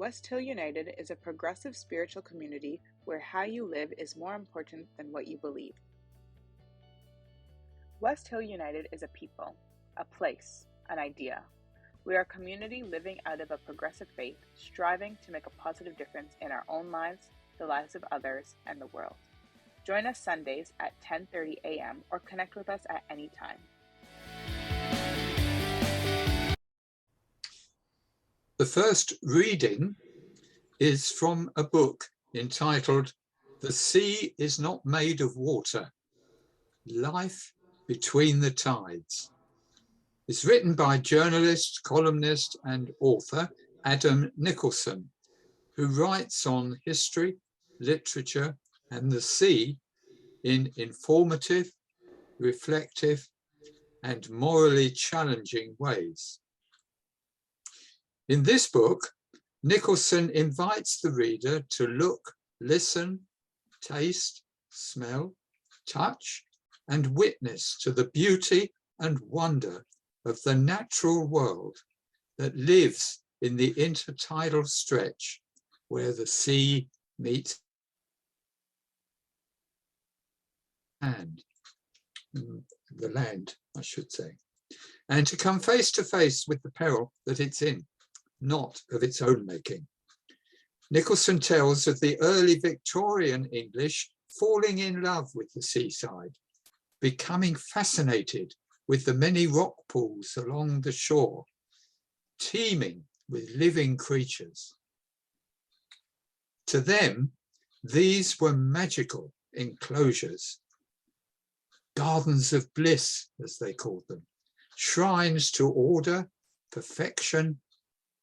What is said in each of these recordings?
West Hill United is a progressive spiritual community where how you live is more important than what you believe. West Hill United is a people, a place, an idea. We are a community living out of a progressive faith, striving to make a positive difference in our own lives, the lives of others, and the world. Join us Sundays at 10:30 a.m. or connect with us at any time. The first reading is from a book entitled "The Sea is Not Made of Water: Life Between the Tides." It's written by journalist, columnist, and author Adam Nicholson, who writes on history, literature, and the sea in informative, reflective, and morally challenging ways. In this book, Nicholson invites the reader to look, listen, taste, smell, touch, and witness to the beauty and wonder of the natural world that lives in the intertidal stretch where the sea meets the land, I should say, and to come face to face with the peril that it's in, not of its own making. Nicholson tells of the early Victorian English falling in love with the seaside, becoming fascinated with the many rock pools along the shore, teeming with living creatures. To them, these were magical enclosures, gardens of bliss, as they called them, shrines to order, perfection,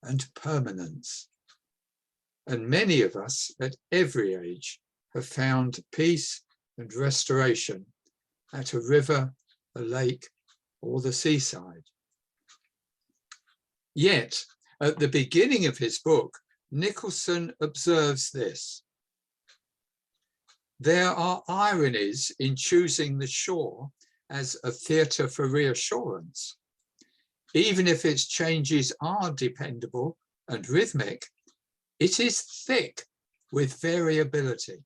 and permanence. And many of us at every age have found peace and restoration at a river, a lake, or the seaside. Yet, at the beginning of his book, Nicholson observes this: there are ironies in choosing the shore as a theatre for reassurance. Even if its changes are dependable and rhythmic, it is thick with variability.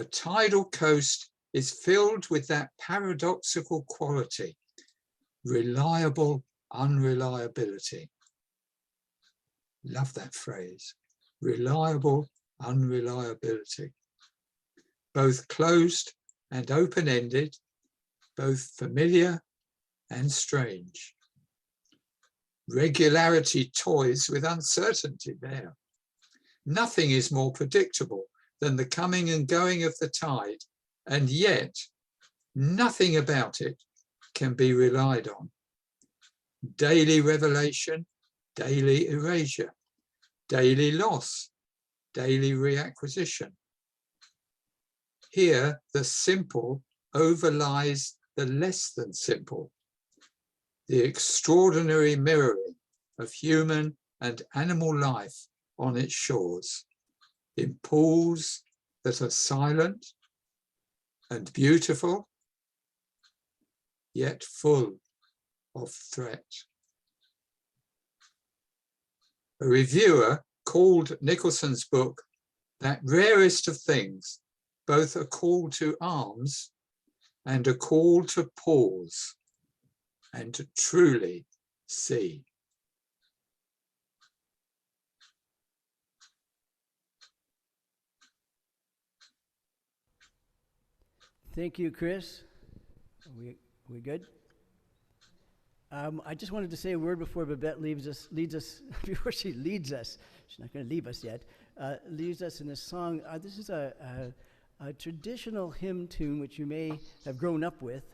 A tidal coast is filled with that paradoxical quality, reliable unreliability. Love that phrase, reliable unreliability. Both closed and open-ended, both familiar and strange. Regularity toys with uncertainty there. Nothing is more predictable than the coming and going of the tide, and yet nothing about it can be relied on. Daily revelation, daily erasure, daily loss, daily reacquisition. Here, the simple overlies the less than simple, the extraordinary mirroring of human and animal life on its shores, in pools that are silent and beautiful, yet full of threat. A reviewer called Nicholson's book that rarest of things, both a call to arms and a call to pause and to truly see. Thank you, Chris. We good? I just wanted to say a word before Babette leads us, before she leads us. She's not going to leave us yet. Leads us in this song. This is a traditional hymn tune which you may have grown up with.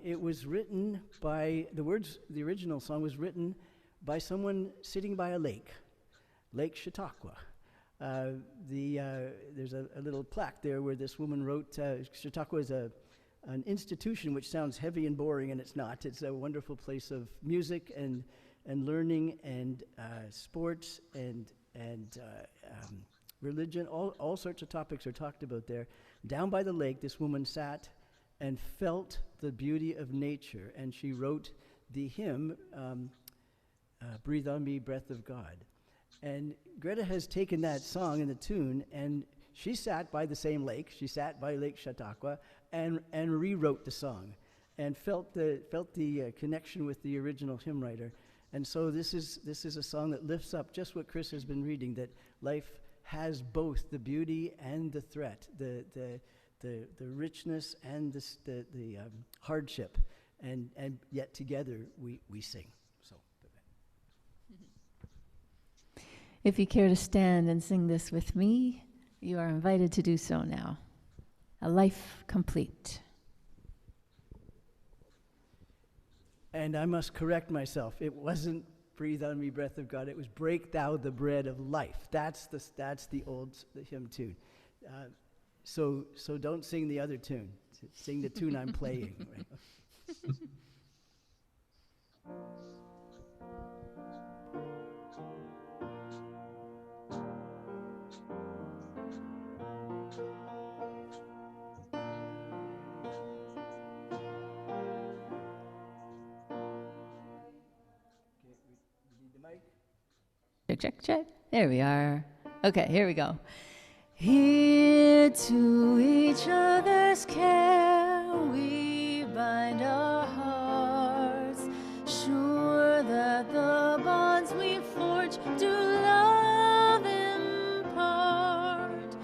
It was written by, the original song was written by someone sitting by a lake, Lake Chautauqua. There's a little plaque there where this woman wrote, Chautauqua is an institution which sounds heavy and boring, and it's not. It's a wonderful place of music and learning and sports and religion. All sorts of topics are talked about there. Down by the lake, this woman sat and felt the beauty of nature, and she wrote the hymn, Breathe on Me, Breath of God. And Greta has taken that song and the tune, and she sat by the same lake. She sat by Lake Chautauqua and rewrote the song, and felt the connection with the original hymn writer. And so this is a song that lifts up just what Chris has been reading, that life has both the beauty and the threat, the richness and the hardship, and yet together we sing. So. If you care to stand and sing this with me, you are invited to do so now. A life complete. And I must correct myself. It wasn't breathe on me, breath of God. It was break thou the bread of life. That's the old hymn tune. So don't sing the other tune. Sing the tune I'm playing. Right? Check, check, check. There we are. Okay, here we go. Here to each other's care we bind our hearts, sure that the bonds we forge do love impart.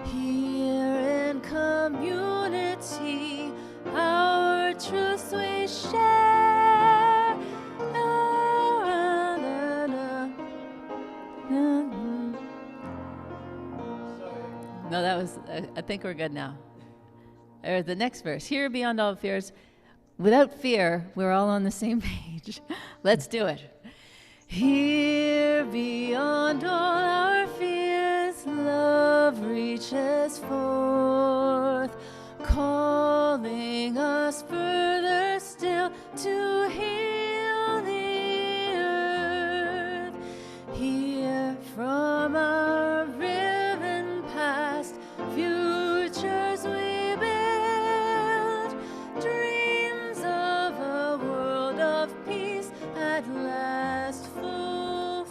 Here in community our truths we share. No, that was, I think we're good now. Or the next verse. Here beyond all fears. Without fear, we're all on the same page. Let's do it. Here beyond all our fears, love reaches forth, calling us further still to heal the earth. Here from our riven past, futures we build, dreams of a world of peace at last fulfilled.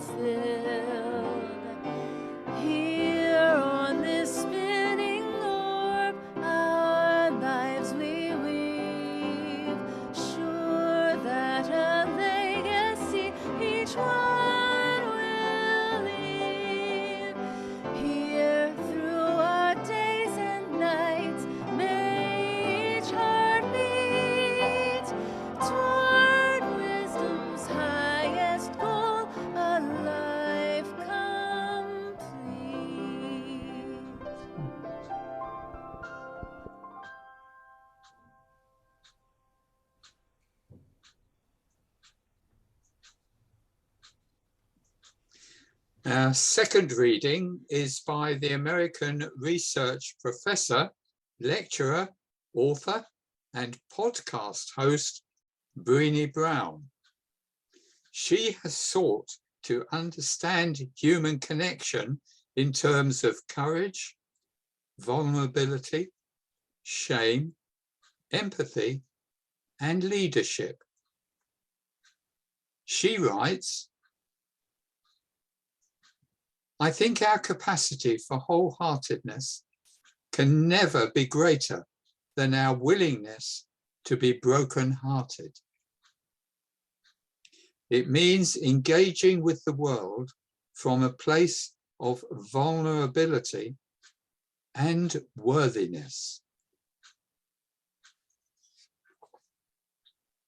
Here on this spinning orb, our lives we weave, sure that a legacy each one will leave. Here through our days and nights, may each heart beat toward wisdom's highest goal, a life complete. Our second reading is by the American research professor, lecturer, author, and podcast host, Brené Brown. She has sought to understand human connection in terms of courage, vulnerability, shame, empathy, and leadership. She writes, I think our capacity for wholeheartedness can never be greater than our willingness to be broken-hearted. It means engaging with the world from a place of vulnerability and worthiness.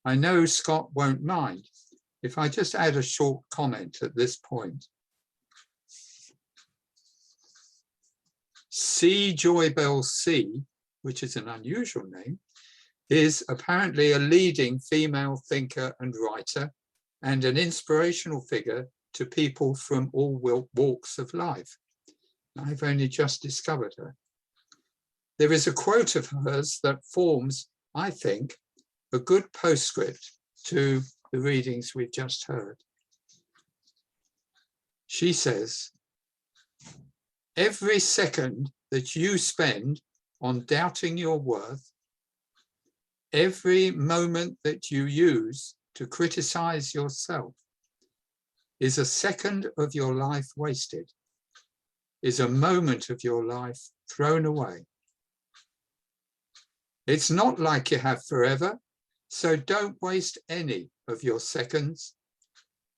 I know Scott won't mind if I just add a short comment at this point. C. Joybell C, which is an unusual name, is apparently a leading female thinker and writer and an inspirational figure to people from all walks of life. I've only just discovered her. There is a quote of hers that forms, I think, a good postscript to the readings we've just heard. She says, every second that you spend on doubting your worth, every moment that you use to criticize yourself, Is a second of your life wasted? Is a moment of your life thrown away? It's not like you have forever, so don't waste any of your seconds.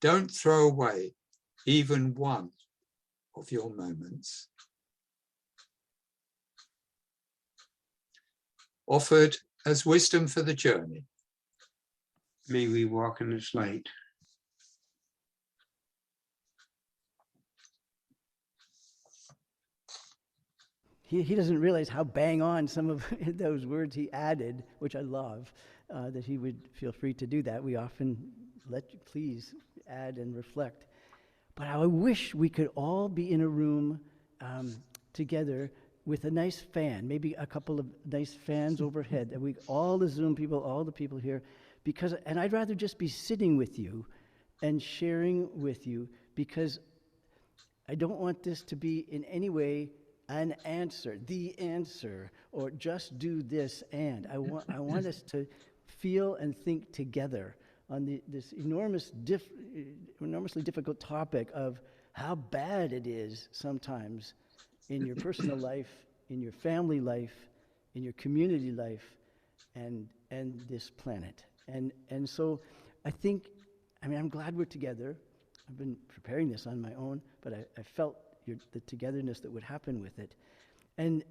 Don't throw away even one of your moments. Offered as wisdom for the journey. May we walk in this light. He doesn't realize how bang on some of those words he added, which I love, that he would feel free to do that. We often let you please add and reflect. But I wish we could all be in a room together with a nice fan, maybe a couple of nice fans overhead, that we, all the Zoom people, all the people here, and I'd rather just be sitting with you and sharing with you, because I don't want this to be in any way an answer, the answer, or just do this and. I want us to feel and think together on this enormously difficult topic of how bad it is sometimes in your personal life, in your family life, in your community life, and this planet. And so I think, I'm glad we're together. I've been preparing this on my own, but I felt the togetherness that would happen with it. And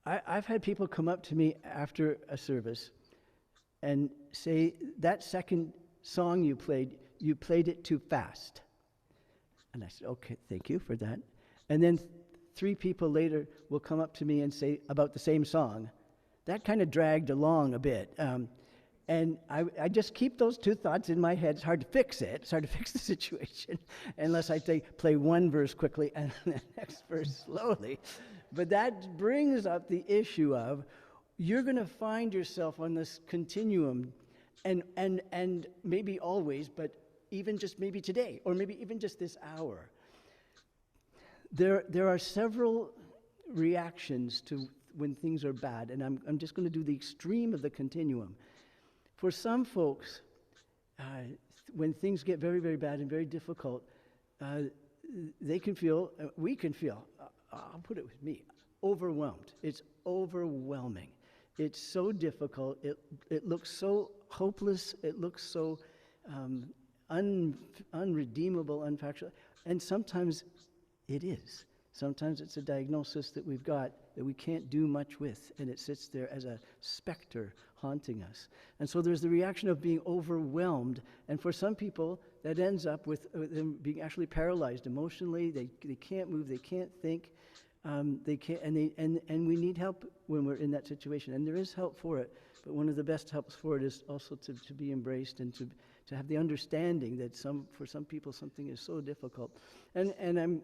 I've had people come up to me after a service and say, that second song you played it too fast. And I said, okay, thank you for that. And then 3 people later will come up to me and say about the same song, that kind of dragged along a bit. And I just keep those 2 thoughts in my head. It's hard to fix it. It's hard to fix the situation unless I play one verse quickly and the next verse slowly. But that brings up the issue of, you're going to find yourself on this continuum, and maybe always, but even just maybe today, or maybe even just this hour. There are several reactions to when things are bad, and I'm just going to do the extreme of the continuum. For some folks, when things get very, very bad and very difficult, we can feel, I'll put it with me, overwhelmed. It's overwhelming. It's so difficult. It looks so hopeless. It looks so unredeemable, unfactual. And sometimes it is. Sometimes it's a diagnosis that we've got that we can't do much with, and it sits there as a specter haunting us. And so there's the reaction of being overwhelmed, and for some people, that ends up with them being actually paralyzed emotionally. They can't move, they can't think, they can't, and we need help when we're in that situation, and there is help for it. But one of the best helps for it is also to be embraced and to have the understanding that for some people something is so difficult. And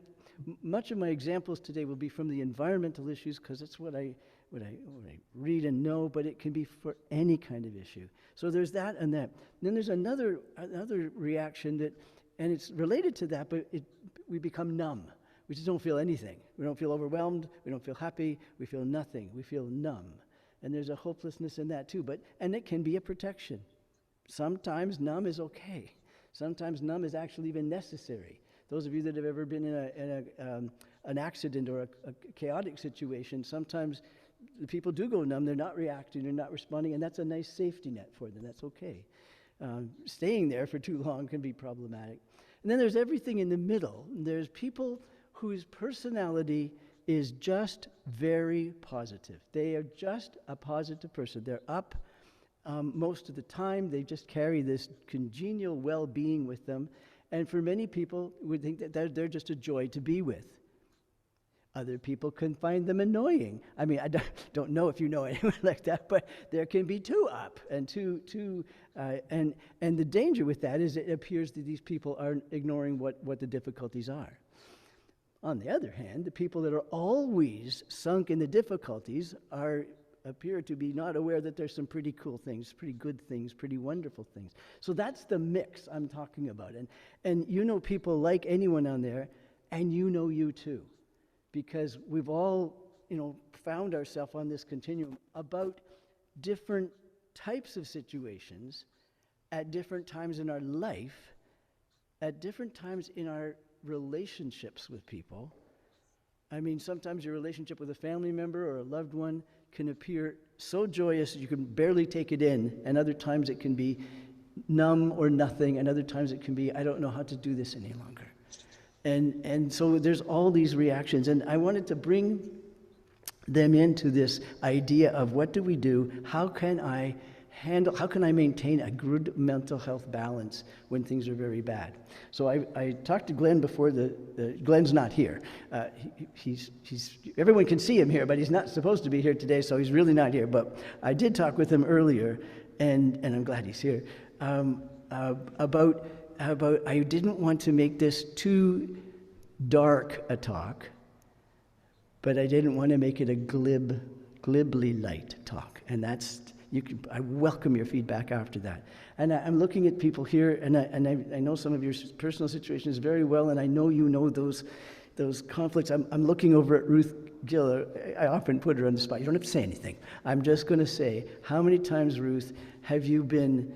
much of my examples today will be from the environmental issues, because it's what I read and know, but it can be for any kind of issue. So there's that and that. And then there's another reaction that, and it's related to that, but we become numb. We just don't feel anything. We don't feel overwhelmed. We don't feel happy. We feel nothing. We feel numb. And there's a hopelessness in that too. And it can be a protection. Sometimes numb is okay. Sometimes numb is actually even necessary. Those of you that have ever been in an accident or a chaotic situation, sometimes the people do go numb. They're not reacting. They're not responding. And that's a nice safety net for them. That's okay. Staying there for too long can be problematic. And then there's everything in the middle. There's people whose personality is just very positive. They are just a positive person. They're up most of the time. They just carry this congenial well-being with them. And for many people, would think that they're just a joy to be with. Other people can find them annoying. I mean, I don't know if you know anyone like that, but there can be too up and and the danger with that is it appears that these people are ignoring what the difficulties are. On the other hand, the people that are always sunk in the difficulties appear to be not aware that there's some pretty cool things, pretty good things, pretty wonderful things. So that's the mix I'm talking about. And you know people like anyone on there, and you know you too. Because we've all, found ourselves on this continuum about different types of situations at different times in our life, at different times in our relationships with people. I mean, sometimes your relationship with a family member or a loved one can appear so joyous that you can barely take it in, and other times it can be numb or nothing, and other times it can be, I don't know how to do this any longer. And so there's all these reactions, and I wanted to bring them into this idea of what do we do, how can I maintain a good mental health balance when things are very bad. So I talked to Glenn before Glenn's not here. He's everyone can see him here, but he's not supposed to be here today, so he's really not here. But I did talk with him earlier, and I'm glad he's here, about I didn't want to make this too dark a talk, but I didn't want to make it a glibly light talk, and that's. I welcome your feedback after that. And I'm looking at people here, and I know some of your personal situations very well, and I know you know those conflicts. I'm looking over at Ruth Gill. I often put her on the spot. You don't have to say anything. I'm just going to say, how many times, Ruth, have you been,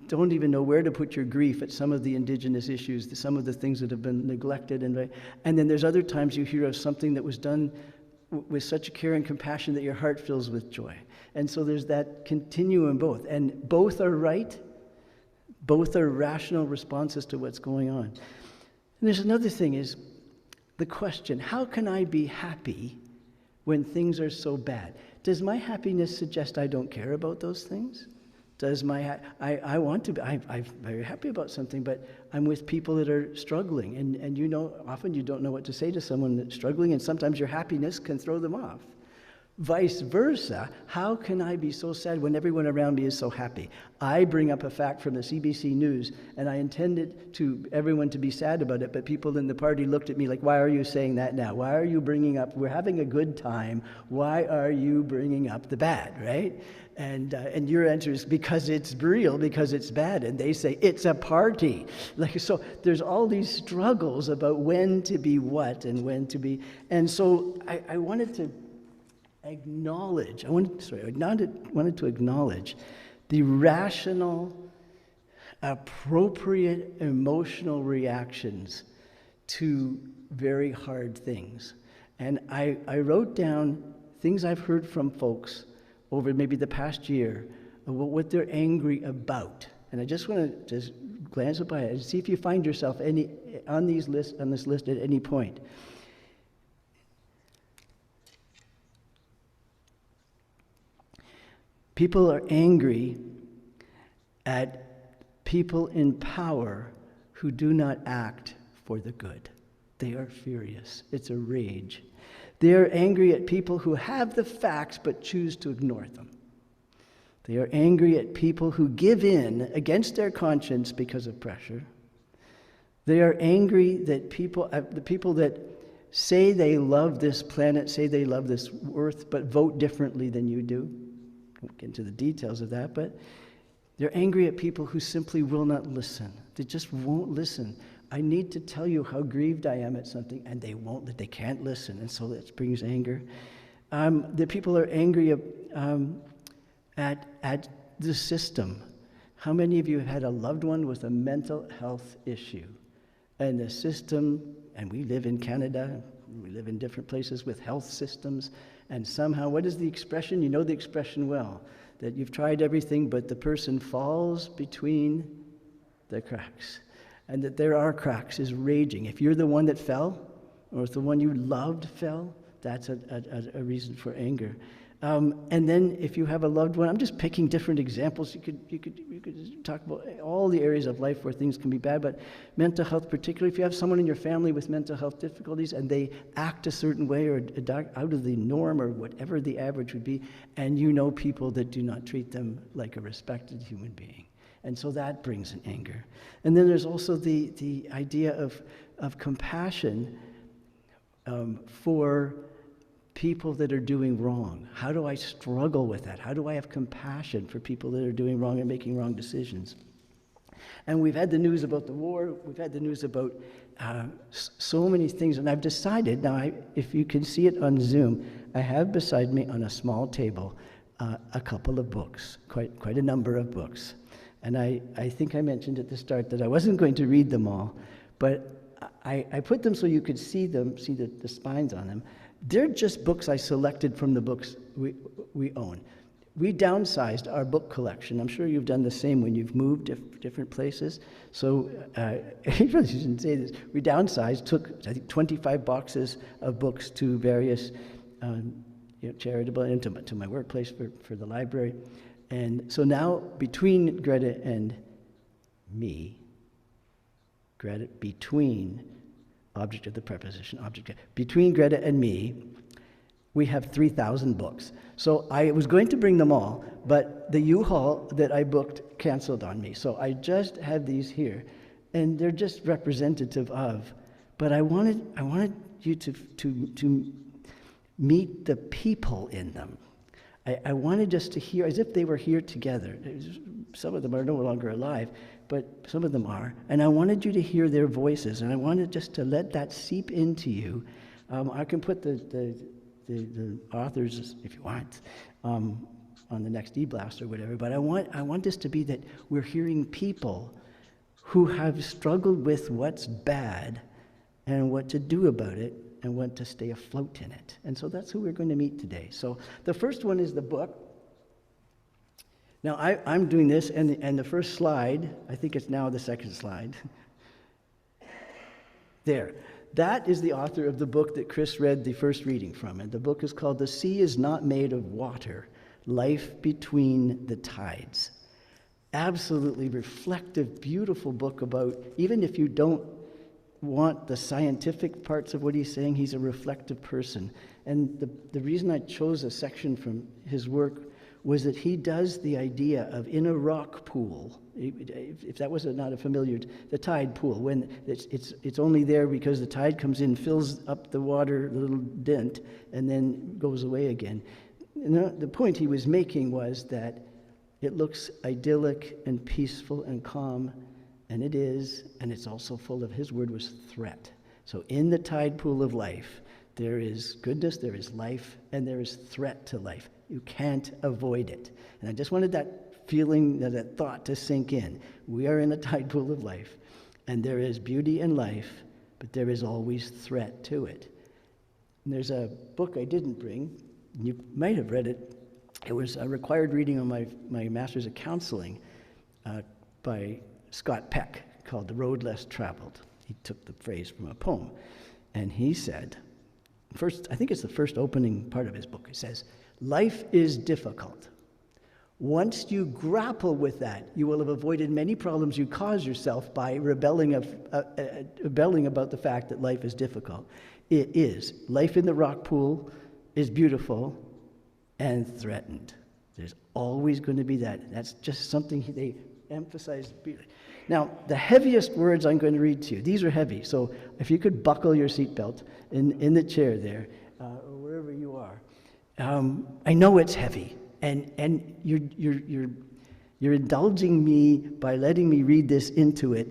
don't even know where to put your grief at some of the Indigenous issues, some of the things that have been neglected, and then there's other times you hear of something that was done with such care and compassion that your heart fills with joy. And so there's that continuum both. And both are right. Both are rational responses to what's going on. And there's another thing is the question, how can I be happy when things are so bad? Does my happiness suggest I don't care about those things? Does I want to be, I'm very happy about something, but I'm with people that are struggling. And you know, often you don't know what to say to someone that's struggling, and sometimes your happiness can throw them off. Vice versa, how can I be so sad when everyone around me is so happy? I bring up a fact from the CBC News, and I intended to everyone to be sad about it, but people in the party looked at me like, why are you saying that now? Why are you bringing up, we're having a good time, why are you bringing up the bad, right? And your answer is because it's real, because it's bad. And they say, it's a party. Like, so there's all these struggles about when to be what and when to be. And so I wanted to acknowledge, I wanted to acknowledge the rational, appropriate emotional reactions to very hard things. And I wrote down things I've heard from folks over maybe the past year about what they're angry about. And I just want to just glance by it and see if you find yourself on this list at any point. People are angry at people in power who do not act for the good. They are furious. It's a rage. They are angry at people who have the facts but choose to ignore them. They are angry at people who give in against their conscience because of pressure. They are angry that the people that say they love this planet, say they love this earth, but vote differently than you do. I won't get into the details of that, but they're angry at people who simply will not listen. They just won't listen. I need to tell you how grieved I am at something, and they won't, they can't listen, and so that brings anger. The people are angry at the system. How many of you have had a loved one with a mental health issue? And the system, and we live in Canada, we live in different places with health systems, and somehow, what is the expression? You know the expression well, that you've tried everything, but the person falls between the cracks. And that there are cracks is raging. If you're the one that fell, or if the one you loved fell, that's a reason for anger. And then if you have a loved one, I'm just picking different examples. You could talk about all the areas of life where things can be bad, but mental health particularly, if you have someone in your family with mental health difficulties and they act a certain way or out of the norm or whatever the average would be, and you know people that do not treat them like a respected human being. And so that brings an anger. And then there's also the idea of compassion for people that are doing wrong. How do I struggle with that? How do I have compassion for people that are doing wrong and making wrong decisions? And we've had the news about the war. We've had the news about so many things. And I've decided, now if you can see it on Zoom, I have beside me on a small table a couple of books, quite a number of books. And I think I mentioned at the start that I wasn't going to read them all, but I put them so you could see them, see the spines on them. They're just books I selected from the books we own. We downsized our book collection. I'm sure you've done the same when you've moved different places. So I really shouldn't say this. We downsized, took, I think, 25 boxes of books to various charitable, and to my workplace for the library. And so now, between Greta and me, between object of the preposition, between Greta and me, we have 3,000 books. So I was going to bring them all, but the U-Haul that I booked canceled on me. So I just have these here, and they're just representative of. But I wanted you to meet the people in them. I wanted just to hear, as if they were here together. Some of them are no longer alive, but some of them are. And I wanted you to hear their voices, and I wanted just to let that seep into you. I can put the authors, if you want, on the next e-blast or whatever, but I want this to be that we're hearing people who have struggled with what's bad and what to do about it and want to stay afloat in it. And so that's who we're going to meet today. So the first one is the book. Now I'm doing this, and the first slide, I think it's now the second slide. There. That is the author of the book that Chris read the first reading from. And the book is called The Sea is Not Made of Water, Life Between the Tides. Absolutely reflective, beautiful book about, even if you don't want the scientific parts of what he's saying, he's a reflective person. And the reason I chose a section from his work was that he does the idea of in a rock pool, if that was not a familiar, the tide pool, when it's only there because the tide comes in, fills up the water, the little dent, and then goes away again. And the point he was making was that it looks idyllic and peaceful and calm, and it is, and it's also full of, his word was threat. So in the tide pool of life, there is goodness, there is life, and there is threat to life. You can't avoid it. And I just wanted that feeling, that thought to sink in. We are in a tide pool of life, and there is beauty in life, but there is always threat to it. And there's a book I didn't bring. You might have read it. It was a required reading on my Master's of Counseling by Scott Peck, called The Road Less Traveled. He took the phrase from a poem. And he said, first, I think it's the first opening part of his book. It says, life is difficult. Once you grapple with that, you will have avoided many problems you cause yourself by rebelling about the fact that life is difficult. It is. Life in the rock pool is beautiful and threatened. There's always going to be that. That's just something they emphasize. Now, the heaviest words I'm going to read to you, these are heavy, so if you could buckle your seatbelt in the chair there, or wherever you are. I know it's heavy, and you're indulging me by letting me read this into it,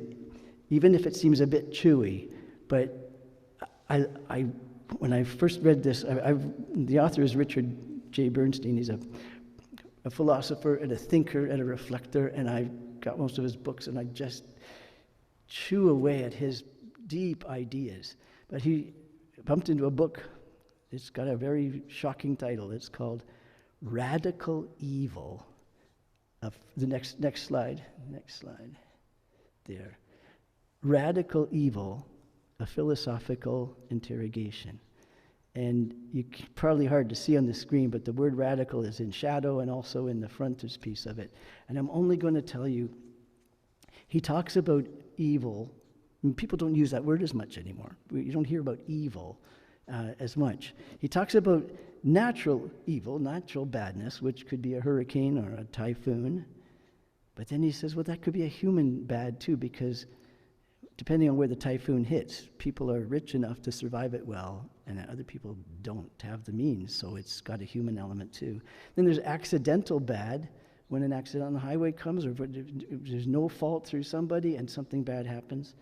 even if it seems a bit chewy. But when I first read this, the author is Richard J. Bernstein. He's a philosopher and a thinker and a reflector, and I've got most of his books, and I just chew away at his deep ideas. But he bumped into a book. It's got a very shocking title. It's called Radical Evil. The next slide. Next slide. There. Radical Evil, a philosophical interrogation. And probably hard to see on the screen, but the word radical is in shadow and also in the frontispiece of it. And I'm only going to tell you, he talks about evil. People don't use that word as much anymore. You don't hear about evil as much. He talks about natural evil, natural badness, which could be a hurricane or a typhoon. But then he says, well, that could be a human bad too, because depending on where the typhoon hits, people are rich enough to survive it well, and other people don't have the means, so it's got a human element too. Then there's accidental bad, when an accident on the highway comes, or there's no fault through somebody and something bad happens.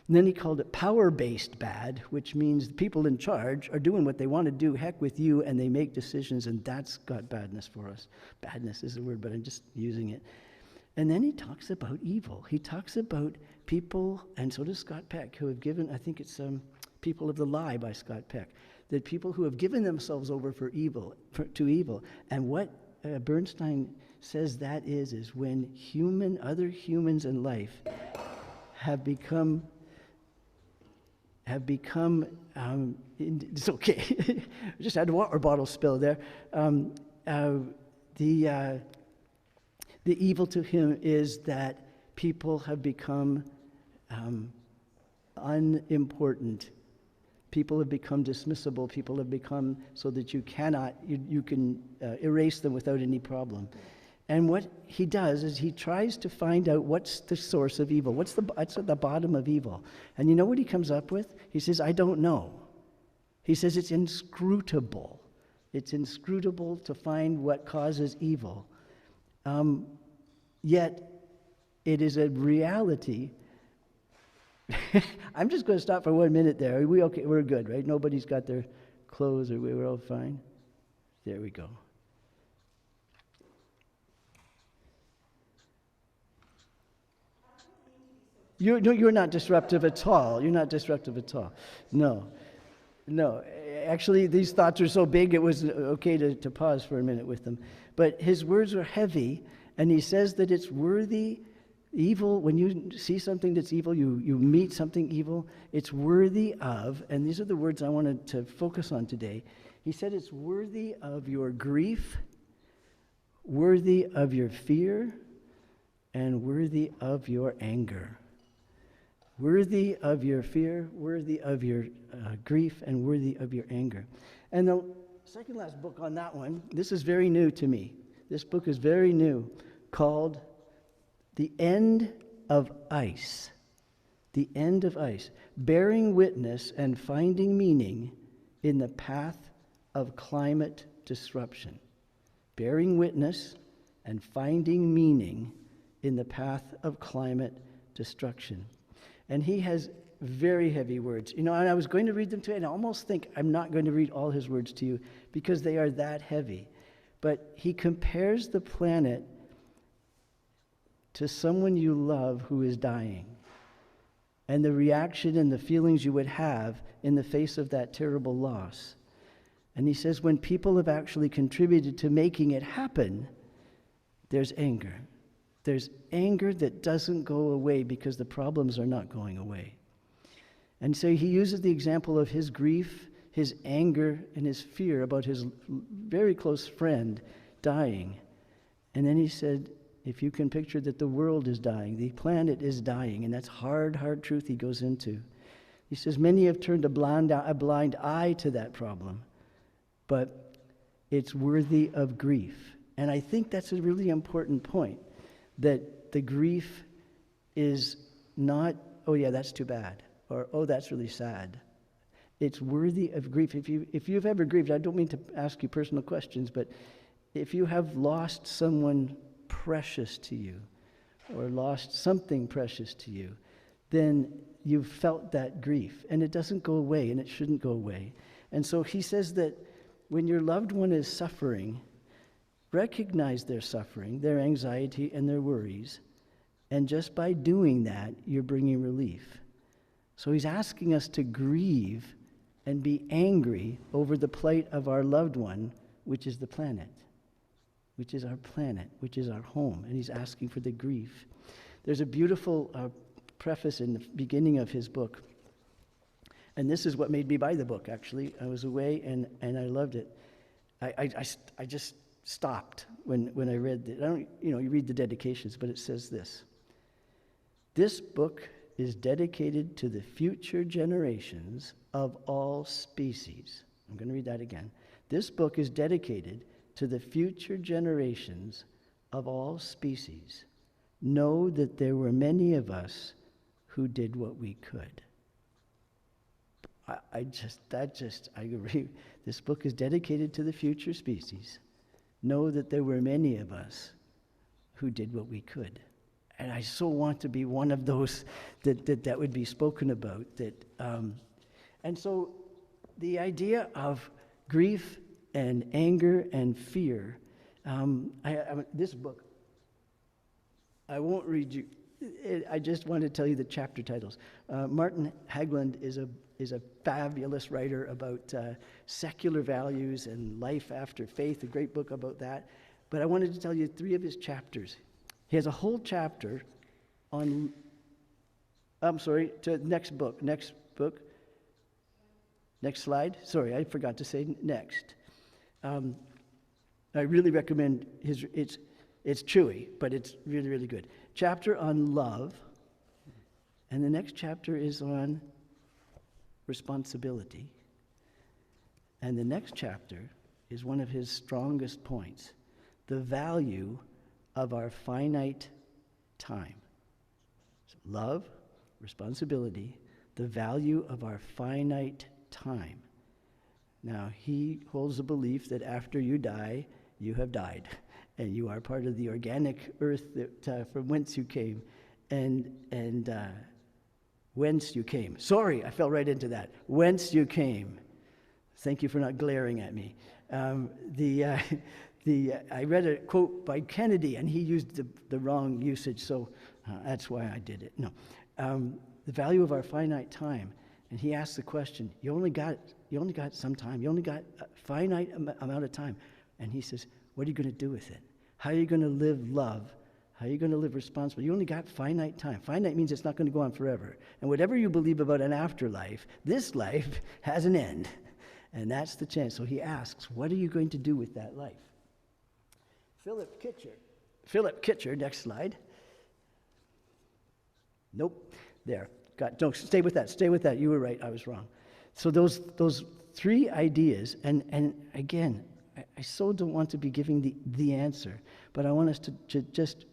And then he called it power-based bad, which means the people in charge are doing what they want to do, heck with you, and they make decisions, and that's got badness for us. Badness is the word, but I'm just using it. And then he talks about evil. He talks about people, and so does Scott Peck, who have given, I think it's People of the Lie by Scott Peck, that people who have given themselves over to evil. And what Bernstein says that is when other humans in life have become, it's okay, I just had a water bottle spill there. The evil to him is that people have become unimportant. People have become dismissible. People have become so that you can erase them without any problem. And what he does is he tries to find out what's the source of evil. What's at the bottom of evil? And you know what he comes up with? He says, I don't know. He says it's inscrutable. It's inscrutable to find what causes evil. Yet it is a reality. I'm just going to stop for 1 minute there. Are we okay? We're good, right? Nobody's got their clothes, or we're all fine? There we go. You're not disruptive at all. You're not disruptive at all. No. Actually, these thoughts are so big, it was okay to pause for a minute with them. But his words are heavy, and he says that it's worthy. Evil, when you see something that's evil, you meet something evil, it's worthy of, and these are the words I wanted to focus on today. He said it's worthy of your grief, worthy of your fear, and worthy of your anger. Worthy of your fear, worthy of your grief, and worthy of your anger. And the second last book on that one, this is very new to me. This book is very new, called The End of Ice. The End of Ice. Bearing Witness and Finding Meaning in the Path of Climate Disruption. Bearing Witness and Finding Meaning in the Path of Climate Destruction. And he has very heavy words. You know, and I was going to read them today, and I almost think I'm not going to read all his words to you because they are that heavy. But he compares the planet to someone you love who is dying, and the reaction and the feelings you would have in the face of that terrible loss. And he says when people have actually contributed to making it happen, there's anger. There's anger that doesn't go away because the problems are not going away. And so he uses the example of his grief, his anger, and his fear about his very close friend dying. And then he said, if you can picture that the world is dying, the planet is dying, and that's hard truth he goes into. He says, many have turned a blind eye to that problem, but it's worthy of grief. And I think that's a really important point, that the grief is not, oh yeah, that's too bad, or oh, that's really sad. It's worthy of grief. If you've ever grieved, I don't mean to ask you personal questions, but if you have lost someone precious to you, or lost something precious to you, then you've felt that grief, and it doesn't go away, and it shouldn't go away. And so he says that when your loved one is suffering, recognize their suffering, their anxiety, and their worries, and just by doing that, you're bringing relief. So he's asking us to grieve and be angry over the plight of our loved one, which is the planet, which is our planet, which is our home, and he's asking for the grief. There's a beautiful preface in the beginning of his book, and this is what made me buy the book, actually. I was away, and I loved it. I just stopped when I read it. You read the dedications, but it says this. This book is dedicated to the future generations of all species. I'm going to read that again. This book is dedicated to the future generations of all species. Know that there were many of us who did what we could. I agree. This book is dedicated to the future species. Know that there were many of us who did what we could. And I so want to be one of those that would be spoken about. And so the idea of grief and anger and fear, this book, I won't read you. I just want to tell you the chapter titles. Martin Hagland is a fabulous writer about secular values and life after faith, a great book about that. But I wanted to tell you 3 of his chapters. He has a whole chapter on, I'm sorry, to next book, next slide. Sorry, I forgot to say next. I really recommend it's chewy, but it's really, really good. Chapter on love, and the next chapter is on responsibility. And the next chapter is one of his strongest points, the value of our finite time. So love, responsibility, the value of our finite time. Now, he holds the belief that after you die, you have died, and you are part of the organic earth that, from whence you came, and whence you came. Sorry, I fell right into that. Whence you came. Thank you for not glaring at me. I read a quote by Kennedy, and he used the wrong usage, so that's why I did it. No, the value of our finite time, and he asked the question: you only got some time. You only got a finite amount of time, and he says, what are you going to do with it? How are you going to live love? How are you going to live responsible? You only got finite time. Finite means it's not going to go on forever. And whatever you believe about an afterlife, this life has an end. And that's the chance. So he asks, what are you going to do with that life? Philip Kitcher, next slide. Nope, there. No, stay with that. You were right, I was wrong. So those 3 ideas, and again, I so don't want to be giving the answer, but I want us to just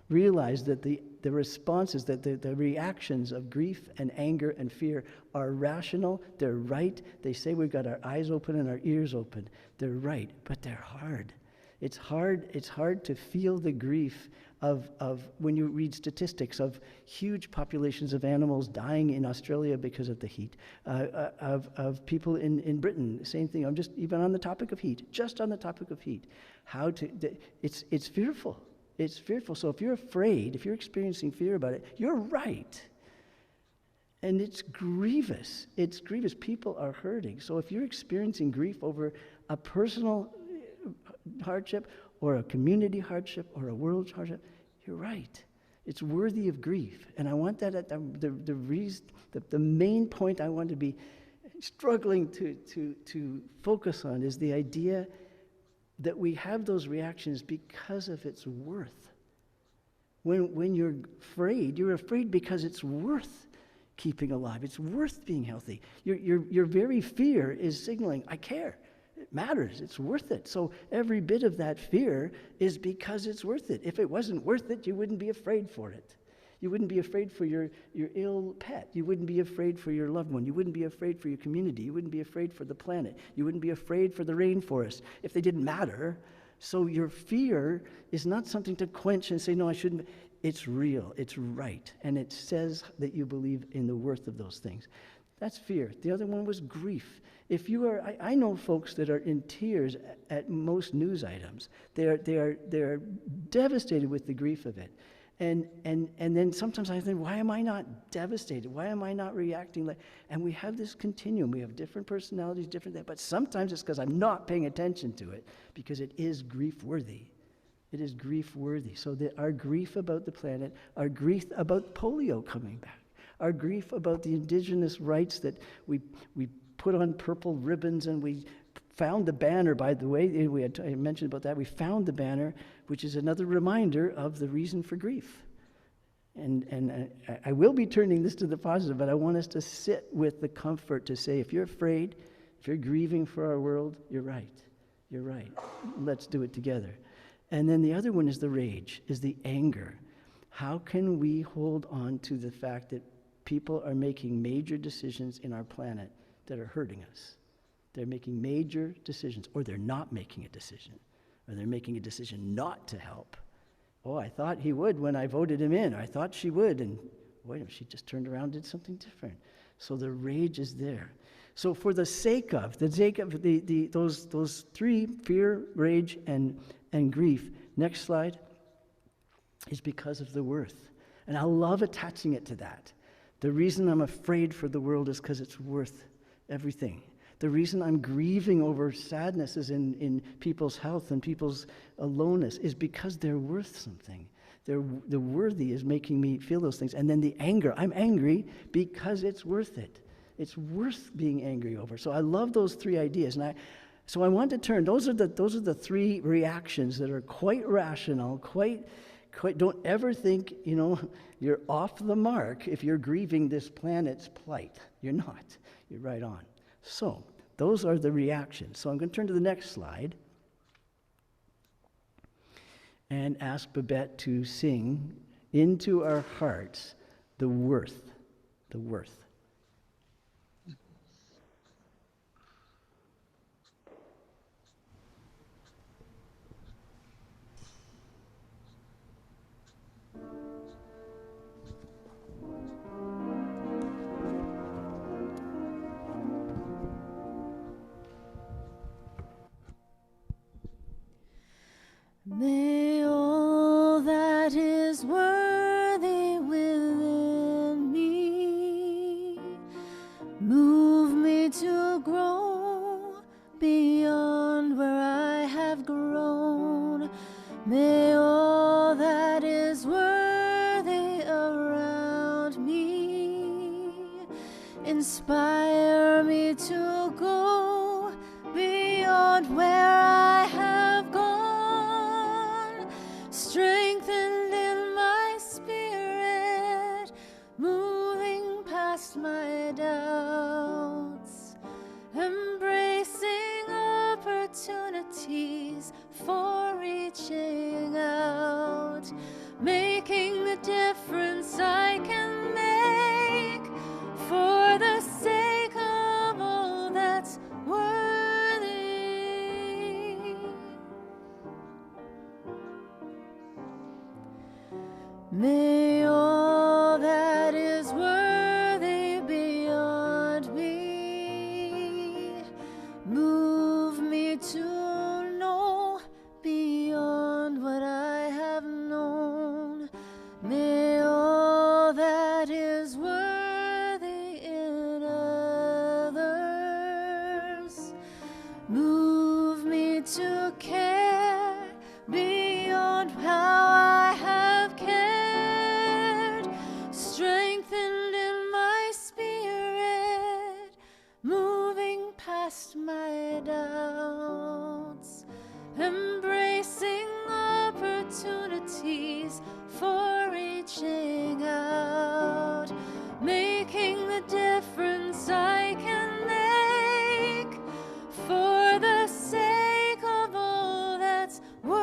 realize that the responses, that the reactions of grief and anger and fear are rational, they're right. They say we've got our eyes open and our ears open. They're right, but they're hard. It's hard to feel the grief of when you read statistics of huge populations of animals dying in Australia because of the heat, of people in Britain, same thing. I'm just even on the topic of heat, it's fearful. It's fearful. So if you're afraid, if you're experiencing fear about it, you're right. And it's grievous. It's grievous. People are hurting. So if you're experiencing grief over a personal hardship or a community hardship or a world hardship, you're right. It's worthy of grief. And I want that at the main point I want to be struggling to focus on is the idea that we have those reactions because of its worth. When you're afraid because it's worth keeping alive. It's worth being healthy. Your very fear is signaling, I care. It matters. It's worth it. So every bit of that fear is because it's worth it. If it wasn't worth it, you wouldn't be afraid for it. You wouldn't be afraid for your ill pet. You wouldn't be afraid for your loved one. You wouldn't be afraid for your community. You wouldn't be afraid for the planet. You wouldn't be afraid for the rainforest if they didn't matter. So your fear is not something to quench and say, no, I shouldn't. It's real. It's right. And it says that you believe in the worth of those things. That's fear. The other one was grief. If you are, I know folks that are in tears at most news items. They're devastated with the grief of it. And then sometimes I think, why am I not devastated? Why am I not reacting like? And we have this continuum. We have different personalities, but sometimes it's because I'm not paying attention to it, because it is grief worthy. It is grief worthy. So that our grief about the planet, our grief about polio coming back, our grief about the indigenous rights that we put on purple ribbons, and we found the banner, by the way, I mentioned about that. We found the banner, which is another reminder of the reason for grief. And I will be turning this to the positive, but I want us to sit with the comfort to say, if you're afraid, if you're grieving for our world, you're right. You're right. Let's do it together. And then the other one is the rage, is the anger. How can we hold on to the fact that people are making major decisions in our planet that are hurting us? They're making major decisions, or they're not making a decision, or they're making a decision not to help. Oh, I thought he would when I voted him in. I thought she would, and wait, she just turned around and did something different. So the rage is there. So for the sake of those 3, fear, rage, and grief. Next slide. is because of the worth. And I love attaching it to that. The reason I'm afraid for the world is because it's worth everything. The reason I'm grieving over sadness is in people's health and people's aloneness is because they're worth something. The worthy is making me feel those things. And then the anger, I'm angry because it's worth it. It's worth being angry over. So I love those three ideas. So I want to turn, those are the three reactions that are quite rational, quite, don't ever think, you're off the mark if you're grieving this planet's plight. You're not. You're right on. So those are the reactions. So I'm going to turn to the next slide and ask Babette to sing into our hearts the worth, the worth. May all that is worthy within me move me to grow beyond where I have grown. May all that is worthy around me inspire me to go beyond where I have gone. Strengthened in my spirit, moving past my doubts, embracing opportunities for reaching out, making the difference I can make for the sake of all that's worthy. May all that is worthy beyond me move me to know beyond what I have known. May all that is worthy in others move me to care beyond how I have cared. Strengthened in my spirit, moving past my doubts, embracing opportunities for reaching out, making the difference I can make for the sake of all that's worthy.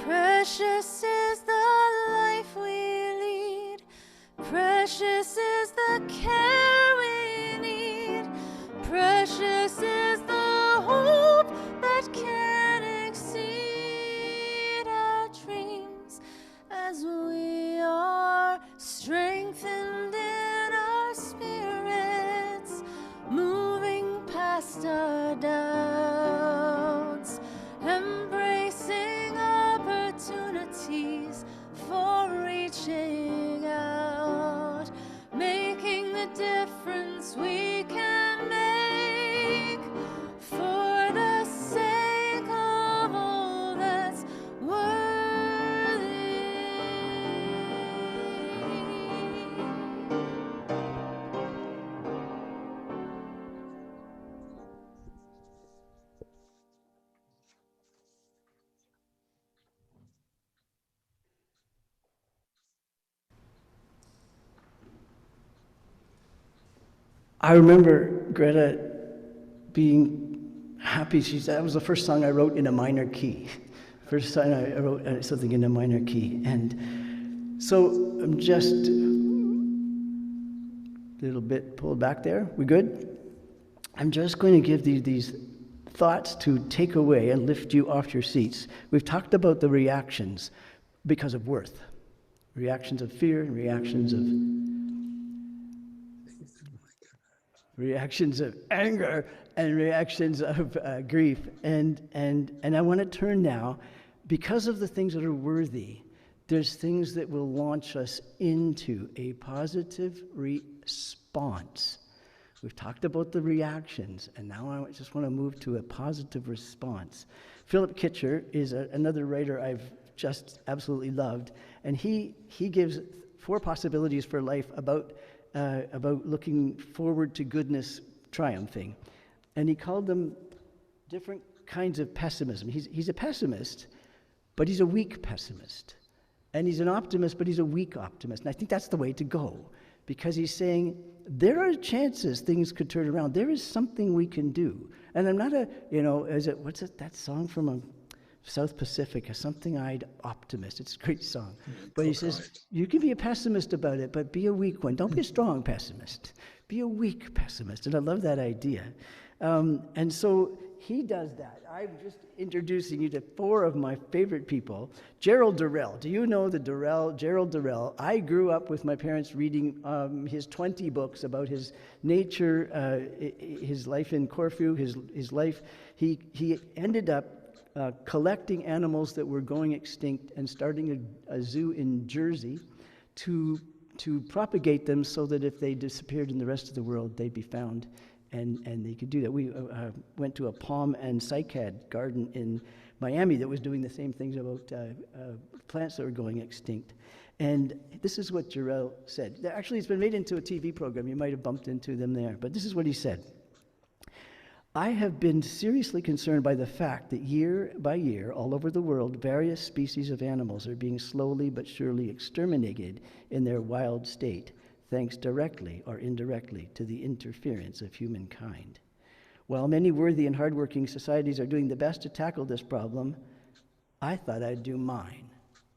Precious is the life we lead, precious is the care we need, precious is the hope that can exceed our dreams as we are strengthened in our spirits, moving past our doubts, embracing opportunities for reaching out, making the difference we can make for the sake of all that's worthy. I remember Greta being happy. That was the first song I wrote in a minor key. First time I wrote something in a minor key. And so I'm just a little bit pulled back there. We good? I'm just going to give these thoughts to take away and lift you off your seats. We've talked about the reactions because of worth. Reactions of fear, reactions of anger, and reactions of grief. And I want to turn now, because of the things that are worthy, there's things that will launch us into a positive response. We've talked about the reactions, and now I just want to move to a positive response. Philip Kitcher is another writer I've just absolutely loved, and he gives 4 possibilities for life about looking forward to goodness triumphing. And he called them different kinds of pessimism. He's a pessimist, but he's a weak pessimist. And he's an optimist, but he's a weak optimist. And I think that's the way to go, because he's saying there are chances things could turn around. There is something we can do. And I'm not that song from South Pacific, a something-eyed optimist. It's a great song. But he says, you can be a pessimist about it, but be a weak one. Don't be a strong pessimist. Be a weak pessimist. And I love that idea. And so he does that. I'm just introducing you to 4 of my favorite people. Gerald Durrell. Do you know Gerald Durrell? I grew up with my parents reading his 20 books about his nature, his life in Corfu, his life. He ended up collecting animals that were going extinct and starting a zoo in Jersey to propagate them so that if they disappeared in the rest of the world, they'd be found. And they could do that. We went to a palm and cycad garden in Miami that was doing the same things about plants that were going extinct. And this is what Gerald said. Actually, it's been made into a TV program. You might have bumped into them there. But this is what he said. I have been seriously concerned by the fact that year by year, all over the world, various species of animals are being slowly but surely exterminated in their wild state, thanks directly or indirectly to the interference of humankind. While many worthy and hardworking societies are doing the best to tackle this problem, I thought I'd do mine.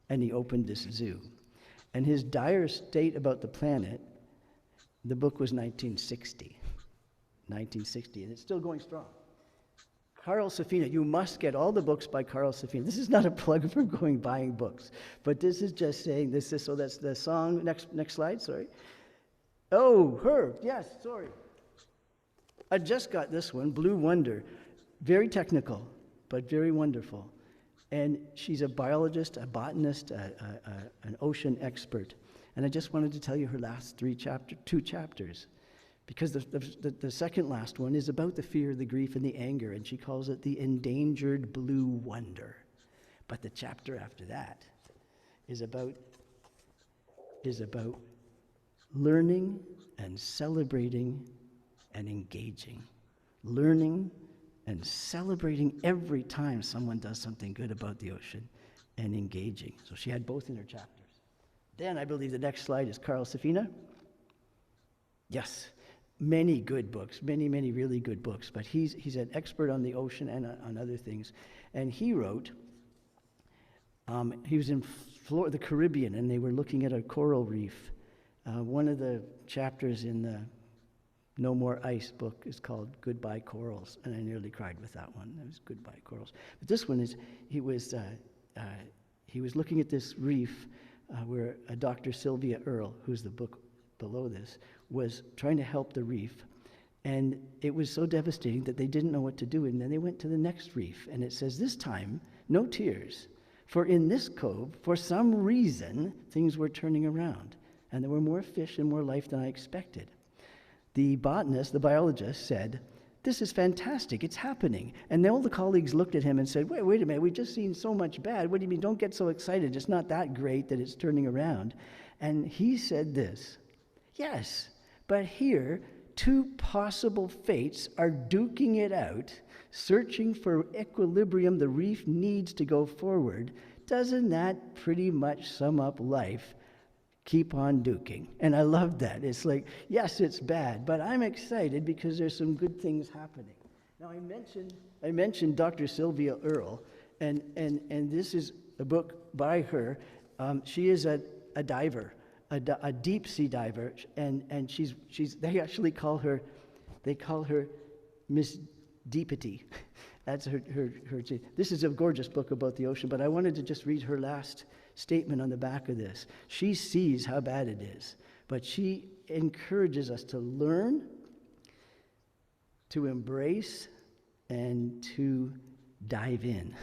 And he opened this zoo. And his dire state about the planet, the book was 1960, and it's still going strong. Carl Safina, you must get all the books by Carl Safina. This is not a plug for buying books, but this is just saying this is, so that's the song, next slide, sorry. Oh, her, yes, sorry. I just got this one, Blue Wonder. Very technical, but very wonderful. And she's a biologist, a botanist, an ocean expert. And I just wanted to tell you her last 2 chapters, because the second last one is about the fear, the grief, and the anger, and she calls it the endangered blue wonder. But the chapter after that is about learning and celebrating and engaging. Learning and celebrating every time someone does something good about the ocean, and engaging. So she had both in her chapters. Then I believe the next slide is Carl Safina. Yes, many good books, many really good books, but he's an expert on the ocean and on other things. And he wrote, he was in the Caribbean, and they were looking at a coral reef. One of the chapters in the No More Ice book is called Goodbye Corals, and I nearly cried with that one. It was Goodbye Corals. But this one is, he was looking at this reef where Dr. Sylvia Earle, who's the book below this, was trying to help the reef. And it was so devastating that they didn't know what to do. And then they went to the next reef, and it says, this time, no tears. For in this cove, for some reason, things were turning around. And there were more fish and more life than I expected. The botanist, the biologist, said, this is fantastic, it's happening. And all the colleagues looked at him and said, wait a minute, we've just seen so much bad. What do you mean? Don't get so excited. It's not that great that it's turning around. And he said this, yes, but here, 2 possible fates are duking it out, searching for equilibrium the reef needs to go forward. Doesn't that pretty much sum up life? Keep on duking. And I love that. It's like, yes, it's bad, but I'm excited because there's some good things happening. Now, I mentioned Dr. Sylvia Earle, and this is a book by her. She is a diver, a deep sea diver, and they actually call her Miss Deepity. That's her. This is a gorgeous book about the ocean, but I wanted to just read her last statement on the back of this. She sees how bad it is, but she encourages us to learn to embrace and to dive in.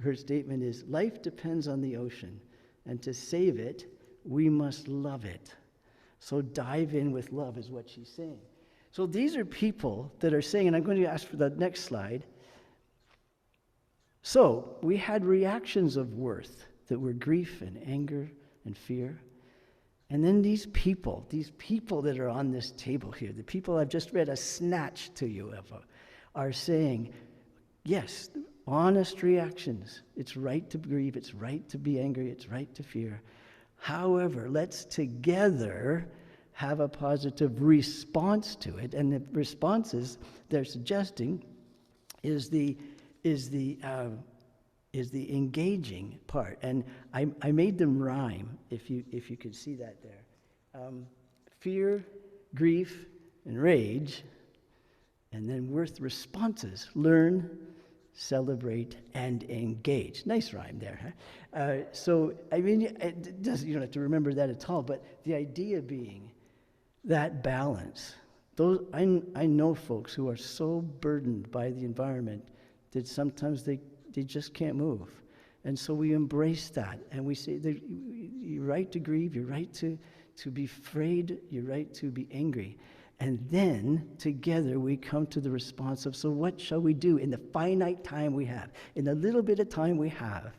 Her statement is, life depends on the ocean, and to save it, we must love it. So dive in with love is what she's saying. So these are people that are saying, and I'm going to ask for the next slide. So we had reactions of worth that were grief and anger and fear. And then these people that are on this table here, the people I've just read a snatch to you of, are saying, yes, honest reactions. It's right to grieve, it's right to be angry, it's right to fear. However, let's together have a positive response to it. And the responses they're suggesting is the engaging part. And I made them rhyme, if you could see that there. Fear, grief, and rage, and then worth responses. Learn, celebrate, and engage. Nice rhyme there, huh? So, I mean, you don't have to remember that at all, but the idea being that balance. I know folks who are so burdened by the environment that sometimes they just can't move. And so we embrace that, and we say, you're right to grieve, you're right to be afraid, you're right to be angry. And then, together, we come to the response of, so what shall we do in the finite time we have, in the little bit of time we have,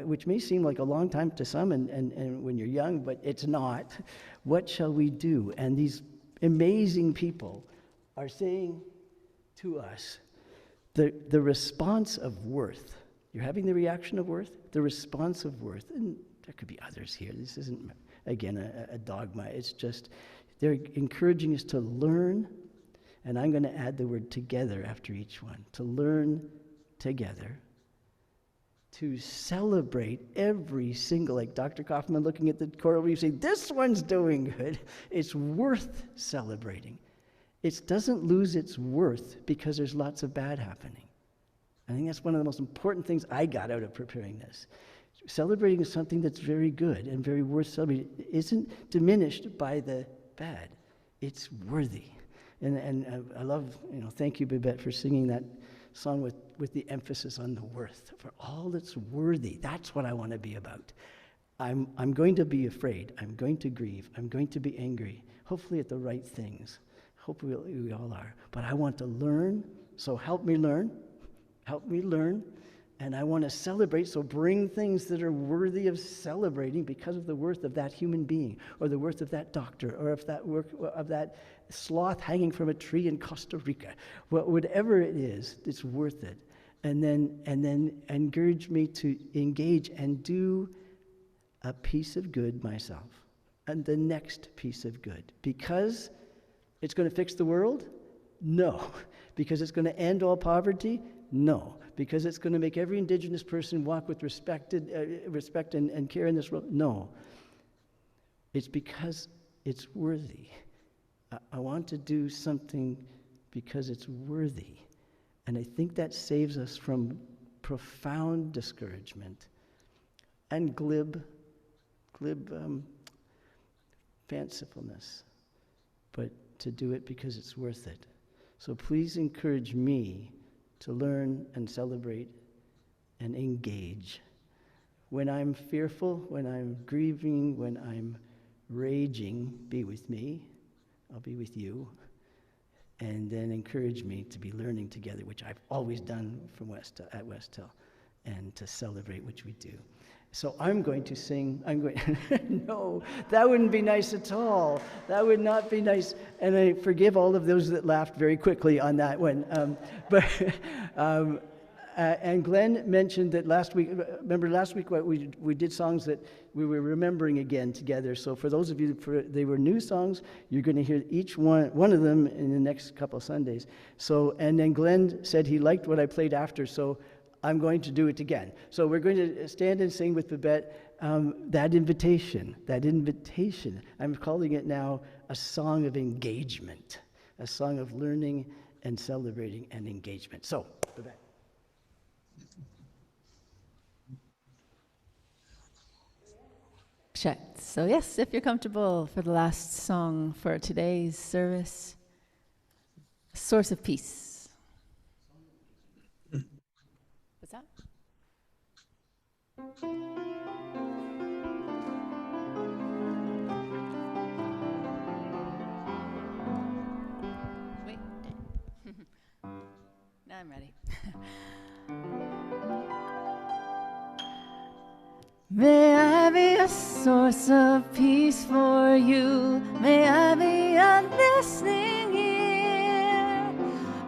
which may seem like a long time to some and when you're young, but it's not. What shall we do? And these amazing people are saying to us, the response of worth. You're having the reaction of worth, the response of worth, and there could be others here. This isn't, again, a dogma. It's just they're encouraging us to learn, and I'm going to add the word together after each one, to learn together, to celebrate every single, like Dr. Kaufman looking at the coral reef saying, this one's doing good. It's worth celebrating. It doesn't lose its worth because there's lots of bad happening. I think that's one of the most important things I got out of preparing this. Celebrating is something that's very good and very worth celebrating. It isn't diminished by the bad. It's worthy. And I love, thank you, Babette, for singing that song with the emphasis on the worth. For all that's worthy, that's what I want to be about. I'm going to be afraid. I'm going to grieve. I'm going to be angry, hopefully at the right things. Hopefully we all are. But I want to learn, so help me learn. Help me learn. And I want to celebrate, so bring things that are worthy of celebrating because of the worth of that human being, or the worth of that doctor, or of that work, of that sloth hanging from a tree in Costa Rica. Whatever it is, it's worth it. And then encourage me to engage and do a piece of good myself, and the next piece of good. Because it's going to fix the world? No. Because it's going to end all poverty? No. Because it's going to make every Indigenous person walk with respect and care in this world? No. It's because it's worthy. I want to do something because it's worthy. And I think that saves us from profound discouragement and glib fancifulness, but to do it because it's worth it. So please encourage me to learn and celebrate and engage. When I'm fearful, when I'm grieving, when I'm raging, be with me. I'll be with you. And then encourage me to be learning together, which I've always done from at West Hill, and to celebrate, which we do. So I'm going to sing, no, that wouldn't be nice at all. That would not be nice. And I forgive all of those that laughed very quickly on that one. And Glenn mentioned that last week, remember last week we did songs that we were remembering again together. So for those of you, they were new songs, you're going to hear each one of them in the next couple of Sundays. So, and then Glenn said he liked what I played after, so I'm going to do it again. So we're going to stand and sing with Babette that invitation. I'm calling it now a song of engagement, a song of learning and celebrating and engagement. So, Babette. Check. So yes, if you're comfortable for the last song for today's service, source of peace. What's that? Wait. Now I'm ready. May I be a source of peace for you. May I be a listening ear,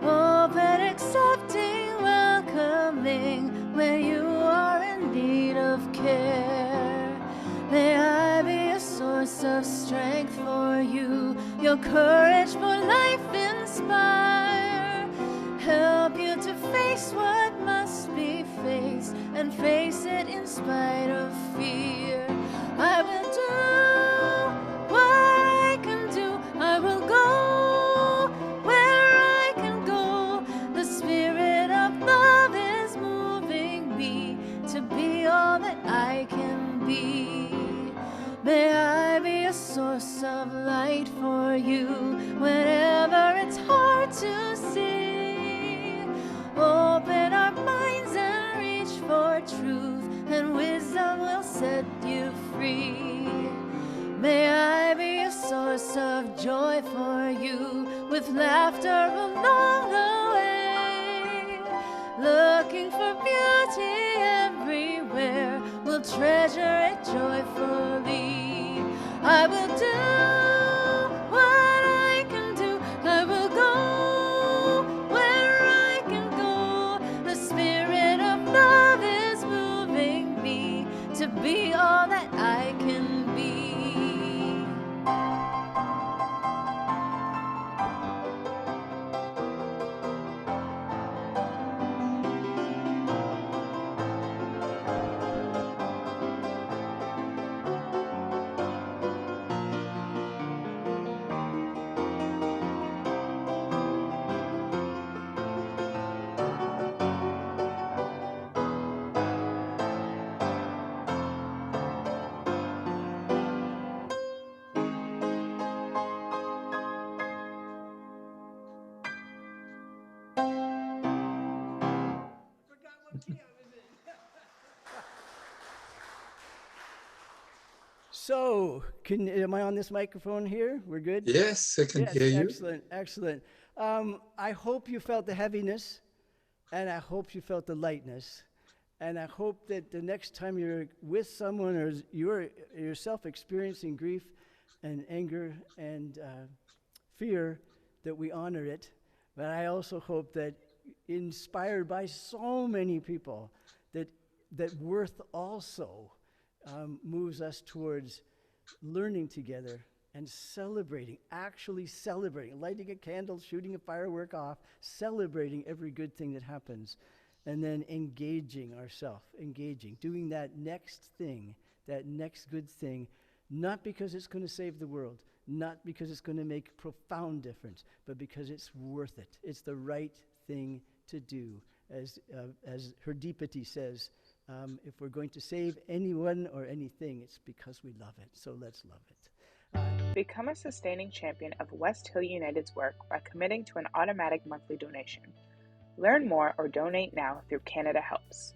open, accepting, welcoming when you are in need of care. May I be a source of strength for you, your courage for life inspire. Help you to face what must be faced and face it in spite of fear. I will do what I can do. I will go where I can go. The spirit of love is moving me to be all that I can be. May I be a source of light for you whenever it's hard to see. Open our minds and reach for truth, and wisdom will set you free. May I be a source of joy for you, with laughter along the way. Looking for beauty everywhere, we'll treasure it joyfully. I will do what I can do. I will go where I can go. The spirit of love is moving me to be all that I can be. So, am I on this microphone here? We're good? Yes, I can Yes, hear you. excellent, excellent. I hope you felt the heaviness, and I hope you felt the lightness, and I hope that the next time you're with someone or you're yourself experiencing grief and anger and fear, that we honor it. But I also hope that, inspired by so many people, that worth also moves us towards learning together and celebrating, actually celebrating, lighting a candle, shooting a firework off, celebrating every good thing that happens, and then engaging ourselves, doing that next thing, that next good thing, not because it's going to save the world, not because it's going to make a profound difference, but because it's worth it. It's the right thing to do. As Herdipati says, if we're going to save anyone or anything, it's because we love it. So let's love it. Become a sustaining champion of West Hill United's work by committing to an automatic monthly donation. Learn more or donate now through Canada Helps.